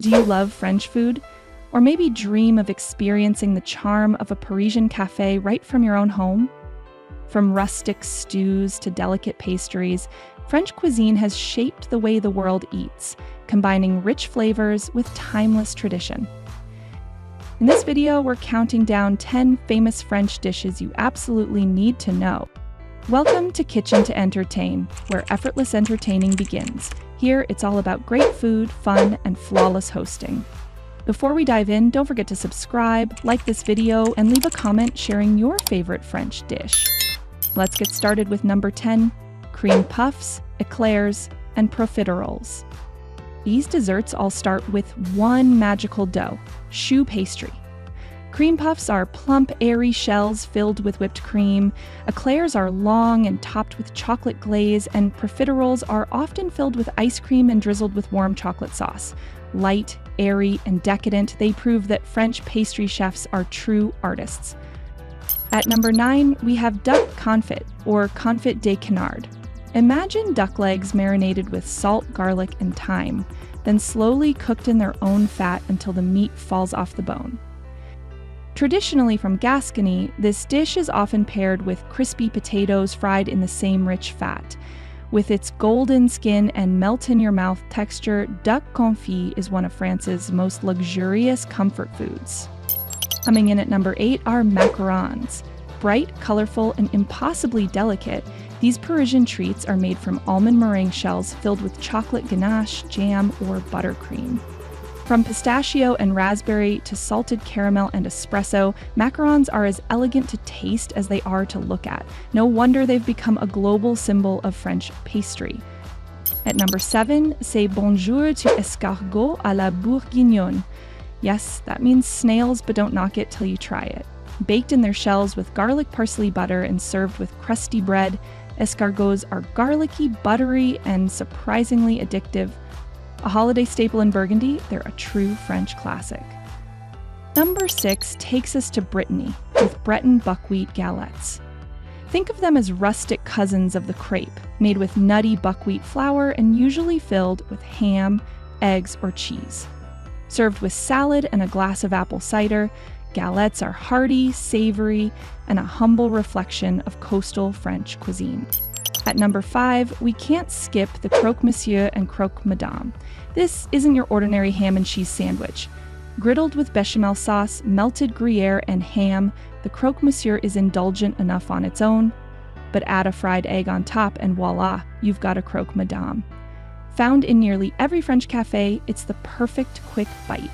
Do you love French food? Or maybe dream of experiencing the charm of a Parisian cafe right from your own home? From rustic stews to delicate pastries, French cuisine has shaped the way the world eats, combining rich flavors with timeless tradition. In this video, we're counting down 10 famous French dishes you absolutely need to know. Welcome to Kitchen to Entertain, where effortless entertaining begins. Here, it's all about great food, fun, and flawless hosting. Before we dive in, don't forget to subscribe, like this video, and leave a comment sharing your favorite French dish. Let's get started with number 10, cream puffs, eclairs, and profiteroles. These desserts all start with one magical dough, choux pastry. Cream puffs are plump, airy shells filled with whipped cream. Eclairs are long and topped with chocolate glaze, and profiteroles are often filled with ice cream and drizzled with warm chocolate sauce. Light, airy, and decadent, they prove that French pastry chefs are true artists. At number 9, we have duck confit, or confit de canard. Imagine duck legs marinated with salt, garlic, and thyme, then slowly cooked in their own fat until the meat falls off the bone. Traditionally from Gascony, this dish is often paired with crispy potatoes fried in the same rich fat. With its golden skin and melt-in-your-mouth texture, duck confit is one of France's most luxurious comfort foods. Coming in at number 8 are macarons. Bright, colorful, and impossibly delicate, these Parisian treats are made from almond meringue shells filled with chocolate ganache, jam, or buttercream. From pistachio and raspberry to salted caramel and espresso, macarons are as elegant to taste as they are to look at. No wonder they've become a global symbol of French pastry. At number 7, say bonjour to escargorts à la Bourguignaonne. Yes, that means snails, but don't knock it till you try it. Baked in their shells with garlic parsley butter and served with crusty bread, escargots are garlicky, buttery, and surprisingly addictive. A holiday staple in Burgundy, they're a true French classic. Number 6 takes us to Brittany with Breton buckwheat galettes. Think of them as rustic cousins of the crepe, made with nutty buckwheat flour and usually filled with ham, eggs, or cheese. Served with salad and a glass of apple cider, galettes are hearty, savory, and a humble reflection of coastal French cuisine. At number 5, we can't skip the Croque Monsieur and Croque Madame. This isn't your ordinary ham and cheese sandwich. Griddled with bechamel sauce, melted Gruyere, and ham, the Croque Monsieur is indulgent enough on its own, but add a fried egg on top and voila, you've got a Croque Madame. Found in nearly every French cafe, it's the perfect quick bite.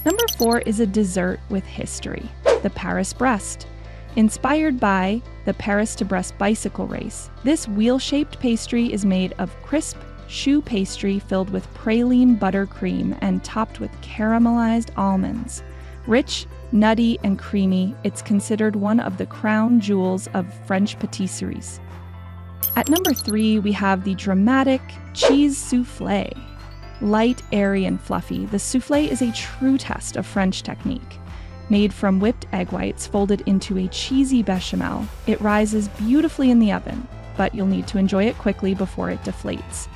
Number 4 is a dessert with history, the Paris-Brest. Inspired by the Paris to Brest bicycle race, this wheel-shaped pastry is made of crisp choux pastry filled with praline buttercream and topped with caramelized almonds. Rich, nutty, and creamy, it's considered one of the crown jewels of French patisseries. At number 3, we have the dramatic cheese souffle. Light, airy, and fluffy, the souffle is a true test of French technique. Made from whipped egg whites folded into a cheesy bechamel, it rises beautifully in the oven, but you'll need to enjoy it quickly before it deflates.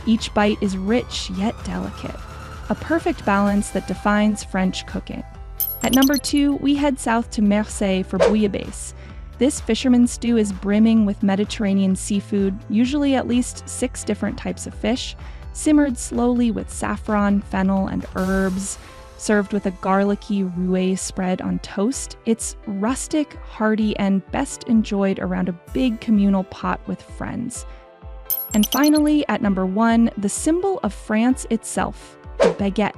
Each bite is rich yet delicate, a perfect balance that defines French cooking. At number 2, we head south to Marseille for Bouillabaisse. This fisherman's stew is brimming with Mediterranean seafood, usually at least 6 different types of fish, simmered slowly with saffron, fennel, and herbs. Served with a garlicky roué spread on toast, it's rustic, hearty, and best enjoyed around a big communal pot with friends. And finally, at number 1, the symbol of France itself, the baguette.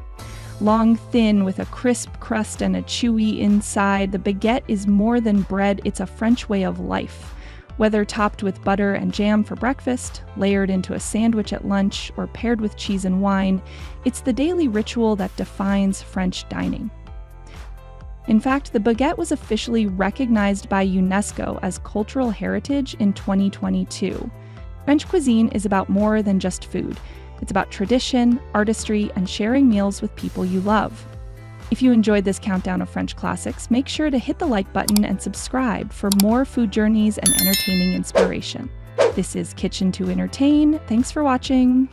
Long, thin, with a crisp crust and a chewy inside, the baguette is more than bread, it's a French way of life. Whether topped with butter and jam for breakfast, layered into a sandwich at lunch, or paired with cheese and wine, it's the daily ritual that defines French dining. In fact, the baguette was officially recognized by UNESCO as cultural heritage in 2022. French cuisine is about more than just food. It's about tradition, artistry, and sharing meals with people you love. If you enjoyed this countdown of French classics, make sure to hit the like button and subscribe for more food journeys and entertaining inspiration. This is Kitchen to Entertain. Thanks for watching.